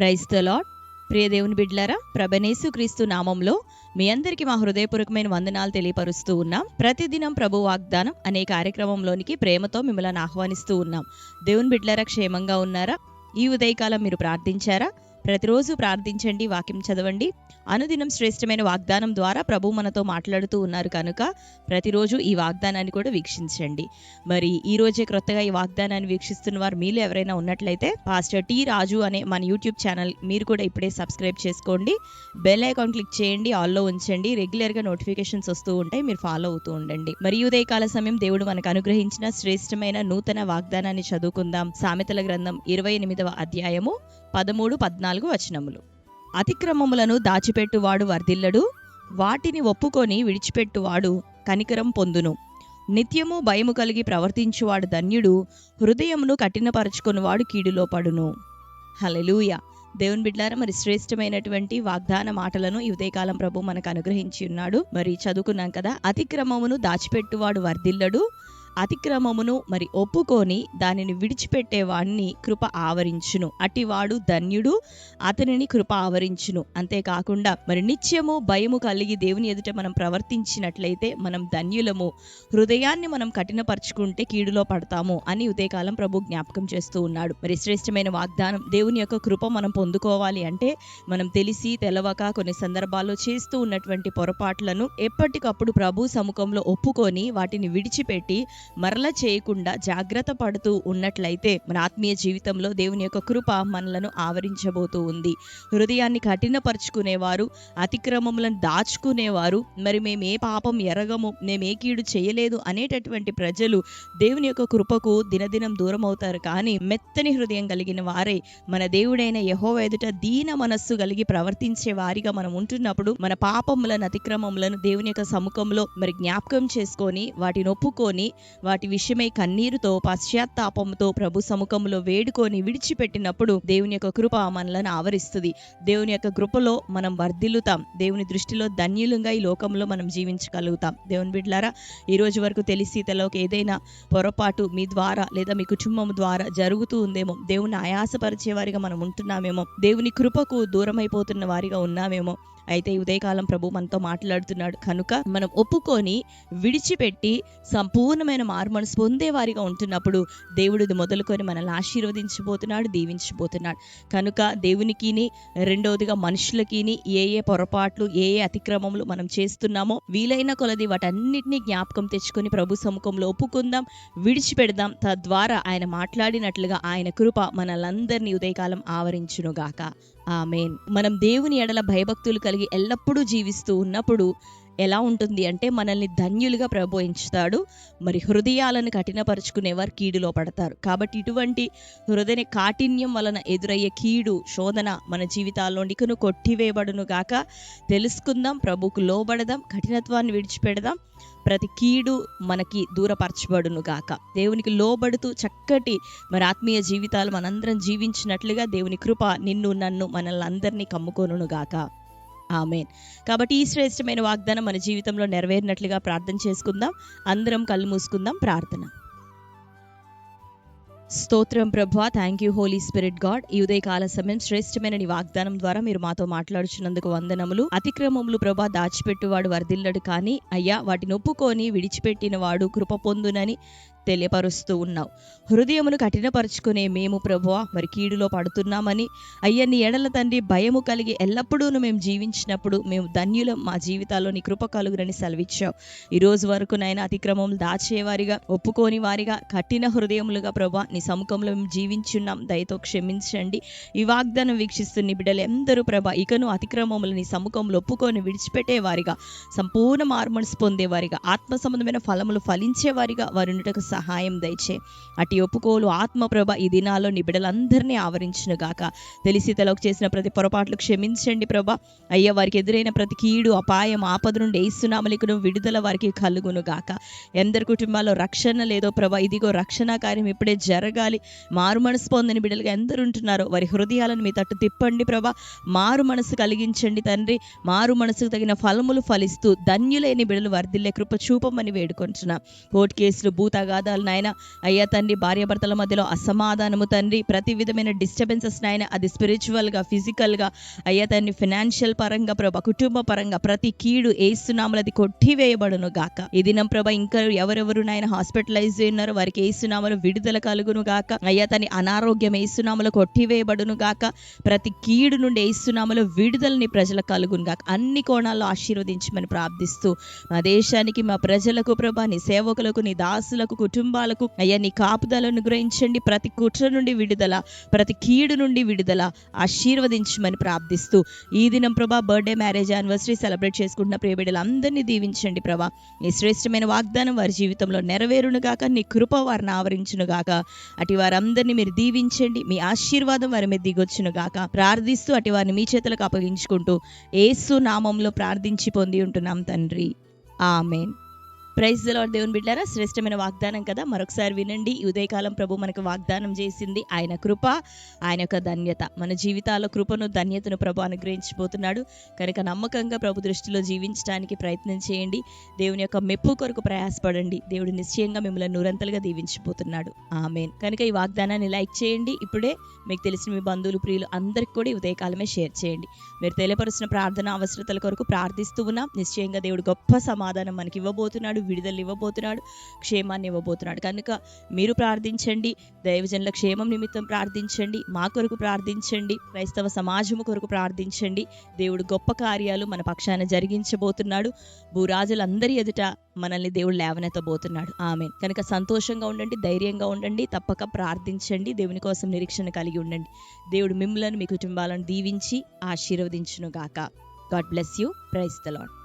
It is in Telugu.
Praise the lord. ప్రియ దేవుని బిడ్డలారా, ప్రభువైన క్రీస్తు నామంలో మీ అందరికీ మా హృదయపూర్వకమైన వందనాలు తెలియపరుస్తూ ఉన్నాం. ప్రతిదినం ప్రభు వాగ్దానం అనే కార్యక్రమంలోనికి ప్రేమతో మిమ్మల్ని ఆహ్వానిస్తూ ఉన్నాం. దేవుని బిడ్డలారా, క్షేమంగా ఉన్నారా? ఈ ఉదయకాలం మీరు ప్రార్థించారా? ప్రతిరోజు ప్రార్థించండి, వాక్యం చదవండి. అనుదినం శ్రేష్టమైన వాగ్దానం ద్వారా ప్రభు మనతో మాట్లాడుతూ ఉన్నారు కనుక ప్రతిరోజు ఈ వాగ్దానాన్ని కూడా వీక్షించండి. మరి ఈ రోజే క్రొత్తగా ఈ వాగ్దానాన్ని వీక్షిస్తున్న వారు మీలో ఎవరైనా ఉన్నట్లయితే పాస్టర్ టి రాజు అనే మన యూట్యూబ్ ఛానల్ మీరు కూడా ఇప్పుడే సబ్స్క్రైబ్ చేసుకోండి. బెల్ ఐకాన్ క్లిక్ చేయండి, ఆల్లో ఉంచండి. రెగ్యులర్గా నోటిఫికేషన్స్ వస్తూ ఉంటాయి, మీరు ఫాలో అవుతూ ఉండండి. మరి ఉదయకాల సమయం దేవుడు మనకు అనుగ్రహించిన శ్రేష్టమైన నూతన వాగ్దానాన్ని చదువుకుందాం. సామెతల గ్రంథం 28వ అధ్యాయము 13-14 వచనములు. అతిక్రమములను దాచిపెట్టువాడు వర్ధిల్లడు, వాటిని ఒప్పుకొని విడిచిపెట్టువాడు కనికరం పొందును. నిత్యము భయము కలిగి ప్రవర్తించువాడు ధన్యుడు, హృదయమును కఠినపరచుకొనివాడు కీడులో పడును. హల్లెలూయా. దేవుని బిడ్డలారా, మరి శ్రేష్టమైనటువంటి వాగ్దాన మాటలను ఈ ఉదయకాలం ప్రభు మనకు అనుగ్రహించి ఉన్నాడు. మరి చదువుకున్నాం కదా, అతిక్రమమును దాచిపెట్టువాడు వర్ధిల్లడు, అతిక్రమమును మరి ఒప్పుకొని దానిని విడిచిపెట్టేవాడిని కృప ఆవరించును. అటివాడు ధన్యుడు, అతనిని కృప ఆవరించును. అంతేకాకుండా మరి నిత్యము భయము కలిగి దేవుని ఎదుట మనం ప్రవర్తించినట్లయితే మనం ధన్యులము. హృదయాన్ని మనం కఠినపరుచుకుంటే కీడులో పడతాము అని ఉదయకాలం ప్రభు జ్ఞాపకం చేస్తూ ఉన్నాడు. మరి శ్రేష్టమైన వాగ్దానం, దేవుని యొక్క కృప మనం పొందుకోవాలి అంటే మనం తెలిసి తెలవక కొన్ని సందర్భాల్లో చేస్తూ ఉన్నటువంటి పొరపాట్లను ఎప్పటికప్పుడు ప్రభు సముఖంలో ఒప్పుకొని వాటిని విడిచిపెట్టి మరల చేయకుండా జాగ్రత్త పడుతూ ఉన్నట్లయితే మన ఆత్మీయ జీవితంలో దేవుని యొక్క కృప మనలను ఆవరించబోతూ ఉంది. హృదయాన్ని కఠినపరుచుకునేవారు, అతిక్రమములను దాచుకునేవారు, మరి మేము ఏ పాపం ఎరగము, మేము ఏ కీడు చేయలేదు అనేటటువంటి ప్రజలు దేవుని యొక్క కృపకు దినదినం దూరం అవుతారు. కానీ మెత్తని హృదయం కలిగిన వారే మన దేవుడైన యెహోవా ఎదుట దీన మనస్సు కలిగి ప్రవర్తించే వారిగా మనం ఉంటున్నప్పుడు మన పాపములను, అతిక్రమములను దేవుని యొక్క సముఖంలో మరి జ్ఞాపకం చేసుకొని వాటిని ఒప్పుకొని వాటి విషయమై కన్నీరుతో పశ్చాత్తాపంతో ప్రభు సముఖంలో వేడుకొని విడిచిపెట్టినప్పుడు దేవుని యొక్క కృప మనలను ఆవరిస్తుంది. దేవుని యొక్క కృపలో మనం వర్ధిల్లుతాం. దేవుని దృష్టిలో ధన్యులుగా ఈ లోకంలో మనం జీవించగలుగుతాం. దేవుని బిడ్డలారా, ఈ రోజు వరకు తెలిసి తెలవక ఏదైనా పొరపాటు మీ ద్వారా లేదా మీ కుటుంబం ద్వారా జరుగుతూ ఉందేమో, దేవుని ఆయాసపరిచే వారిగా మనం ఉంటున్నామేమో, దేవుని కృపకు దూరమైపోతున్న వారిగా ఉన్నామేమో. అయితే ఉదయకాలం ప్రభు మనతో మాట్లాడుతున్నాడు కనుక మనం ఒప్పుకొని విడిచిపెట్టి సంపూర్ణమైన మారుమనసు పొందేవారిగా ఉంటున్నప్పుడు దేవుడు మొదలుకొని మనల్ని ఆశీర్వదించబోతున్నాడు, దీవించబోతున్నాడు. కనుక దేవునికిని, రెండవదిగా మనుషులకిని ఏ పొరపాట్లు, ఏ అతిక్రమములు మనం చేస్తున్నామో వీలైన కొలది వాటన్నిటినీ జ్ఞాపకం తెచ్చుకొని ప్రభు సముఖంలో ఒప్పుకుందాం, విడిచిపెడదాం. తద్వారా ఆయన మాట్లాడినట్లుగా ఆయన కృప మనలందరినీ ఉదయకాలం ఆవరించునుగాక. ఆమేన్. మనం దేవుని ఎడల భయభక్తులు కలిగి ఎల్లప్పుడూ జీవిస్తూ ఉన్నప్పుడు ఎలా ఉంటుంది అంటే మనల్ని ధన్యులుగా ప్రభు ఎంచుతాడు. మరి హృదయాలను కఠినపరుచుకునేవారు కీడులో పడతారు. కాబట్టి ఇటువంటి హృదయ కాఠిన్యం వలన ఎదురయ్యే కీడు, శోధన మన జీవితాల్లో ఇకను కొట్టివేయబడును గాక. తెలుసుకుందాం, ప్రభుకు లోబడదాం, కఠినత్వాన్ని విడిచిపెడదాం, ప్రతి కీడు మనకి దూరపరచబడును గాక. దేవునికి లోబడుతూ చక్కటి మరి ఆత్మీయ జీవితాలు మనందరం జీవించినట్లుగా దేవుని కృప నిన్ను, నన్ను, మనల్ని అందరినీ కమ్ముకొనును గాక. ఆమేన్. కాబట్టి ఈ శ్రేష్టమైన వాగ్దానం మన జీవితంలో నెరవేరినట్లుగా ప్రార్థన చేసుకుందాం. అందరం కళ్ళు మూసుకుందాం. ప్రార్థన. స్తోత్రం ప్రభువా, thank you holy spirit God. ఈ ఉదయకాల సమయం శ్రేష్టమైన నీ వాగ్దానం ద్వారా మీరు మాతో మాట్లాడుచున్నందుకు వందనములు. అతిక్రమములు ప్రభా దాచిపెట్టువాడు వర్ధిల్లడు, కానీ అయ్యా వాటిని ఒప్పుకొని విడిచిపెట్టిన వాడు కృప పొందునని తెలియపరుస్తూ ఉన్నావు. హృదయమును కఠినపరుచుకునే మేము ప్రభువా మరి కీడులో పడుతున్నామని, అయ్యా నీ ఎడల తండ్రి భయము కలిగి ఎల్లప్పుడూ మేము జీవించినప్పుడు మేము ధన్యులం, మా జీవితాల్లో నీ కృప కలుగునని సెలవిచ్చావు. ఈ రోజు వరకు నాయన అతిక్రమములు దాచేవారిగా, ఒప్పుకోని వారిగా, కఠిన హృదయములుగా ప్రభా నీ సముఖంలో మేము జీవించున్నాం. దయతో క్షమించండి. ఈ వాగ్దానం వీక్షిస్తున్న బిడ్డలు ఎందరూ ప్రభా ఇకను అతిక్రమములు నీ సముఖంలో ఒప్పుకొని విడిచిపెట్టేవారిగా, సంపూర్ణ మారుమనసు పొందేవారిగా, ఆత్మ సంబంధమైన ఫలములు ఫలించేవారిగా వారుండుటకు సహాయం దయచే. అటు ఒప్పుకోలు ఆత్మప్రభ ఈ దినాల్లో నీ బిడ్డలందరినీ ఆవరించును గాక. తెలిసి తెలవక చేసిన ప్రతి పొరపాట్లు క్షమించండి ప్రభా. అయ్యా వారికి ఎదురైన ప్రతి కీడు, అపాయం, ఆపద నుండి యేసునామమున విడుదల వారికి కలుగును గాక. ఎందరి కుటుంబాల్లో రక్షణ లేదో ప్రభా, ఇదిగో రక్షణ కార్యం ఇప్పుడే జరగాలి. మారు మనసు పొందని బిడ్డలుగా ఎందరు ఉంటున్నారో వారి హృదయాలను మీ తట్టు తిప్పండి ప్రభా. మారు మనసు కలిగించండి తండ్రి. మారు మనసుకు తగిన ఫలములు ఫలిస్తూ ధన్యులైన బిడ్డలు వర్ధిల్లే కృప చూపమని వేడుకుంటున్నా. కోర్టు కేసులు, భూతగా వివాదాలు నాయన, అయ్యా తండ్రి భార్యాభర్తల మధ్యలో అసమాధానము తండ్రి, ప్రతి విధమైన డిస్టర్బెన్సెస్ నాయన, అది స్పిరిచువల్గా, ఫిజికల్గా, అయ్యా తండ్రి ఫినాన్షియల్ పరంగా ప్రభా, కుటుంబ పరంగా ప్రతి కీడు ఏసునామములో అది కొట్టివేయబడును గాక. ఈ దినం ప్రభా ఇంకా ఎవరెవరు నాయన హాస్పిటలైజ్ ఉన్నారో వారికి ఏసునామములో విడుదల కలుగును గాక. అయ్యా తండ్రి అనారోగ్యం ఏసునామములో కొట్టివేయబడును గాక. ప్రతి కీడు నుండి ఏసునామములో విడుదలని ప్రజలకు కలుగును గాక. అన్ని కోణాల్లో ఆశీర్వదించమని ప్రార్థిస్తూ మా దేశానికి, మా ప్రజలకు ప్రభా, నీ సేవకులకు, నీ దాసులకు, కుటుంబాలకు అయ్యా నీ కాపుదలను గ్రహించండి. ప్రతి కుట్ర నుండి విడుదల, ప్రతి కీడు నుండి విడుదల ఆశీర్వదించమని ప్రార్థిస్తూ ఈ దినం ప్రభా బర్త్డే, మ్యారేజ్, యానివర్సరీ సెలబ్రేట్ చేసుకుంటున్న ప్రియ బిడ్డలందరినీ దీవించండి ప్రభా. నీ శ్రేష్టమైన వాగ్దానం వారి జీవితంలో నెరవేరును గాక. నీ కృప వారిని ఆవరించును గాక. అటు వారందరినీ మీరు దీవించండి. మీ ఆశీర్వాదం వారి మీద దిగొచ్చును గాక. ప్రార్థిస్తూ అటు వారిని మీ చేతులకు అప్పగించుకుంటూ యేసు నామంలో ప్రార్థించి పొంది ఉంటున్నాం తండ్రి. ఆమేన్. Praise the lord. దేవుని బిడ్డలారా, శ్రేష్టమైన వాగ్దానం కదా, మరొకసారి వినండి. ఈ ఉదయకాలం ప్రభు మనకు వాగ్దానం చేసింది ఆయన కృప, ఆయన యొక్క ధన్యత. మన జీవితాల్లో కృపను, ధన్యతను ప్రభు అనుగ్రహించబోతున్నాడు కనుక నమ్మకంగా ప్రభు దృష్టిలో జీవించడానికి ప్రయత్నం చేయండి. దేవుని యొక్క మెప్పు కొరకు ప్రయాసపడండి. దేవుడు నిశ్చయంగా మిమ్మల్ని నూరంతలుగా దీవించబోతున్నాడు. ఆమేన్. కనుక ఈ వాగ్దానాన్ని లైక్ చేయండి. ఇప్పుడే మీకు తెలిసిన మీ బంధువులు, ప్రియులు అందరికీ కూడా ఈ ఉదయకాలమే షేర్ చేయండి. మీరు తెలియపరుచిన ప్రార్థన అవసరతల కొరకు ప్రార్థిస్తూ ఉన్నాం. నిశ్చయంగా దేవుడు గొప్ప సమాధానం మనకి ఇవ్వబోతున్నాడు, విడుదల ఇవ్వబోతున్నాడు, క్షేమాన్ని ఇవ్వబోతున్నాడు. కనుక మీరు ప్రార్థించండి, దైవజనుల క్షేమం నిమిత్తం ప్రార్థించండి, మా కొరకు ప్రార్థించండి, క్రైస్తవ సమాజము కొరకు ప్రార్థించండి. దేవుడు గొప్ప కార్యాలు మన పక్షాన జరిగించబోతున్నాడు. భూరాజులందరి ఎదుట మనల్ని దేవుడు లేవనెత్తబోతున్నాడు. ఆమేన్. కనుక సంతోషంగా ఉండండి, ధైర్యంగా ఉండండి, తప్పక ప్రార్థించండి, దేవుని కోసం నిరీక్షణ కలిగి ఉండండి. దేవుడు మిమ్మల్ని, మీ కుటుంబాలను దీవించి ఆశీర్వదించును గాక. God bless you. Praise the lord.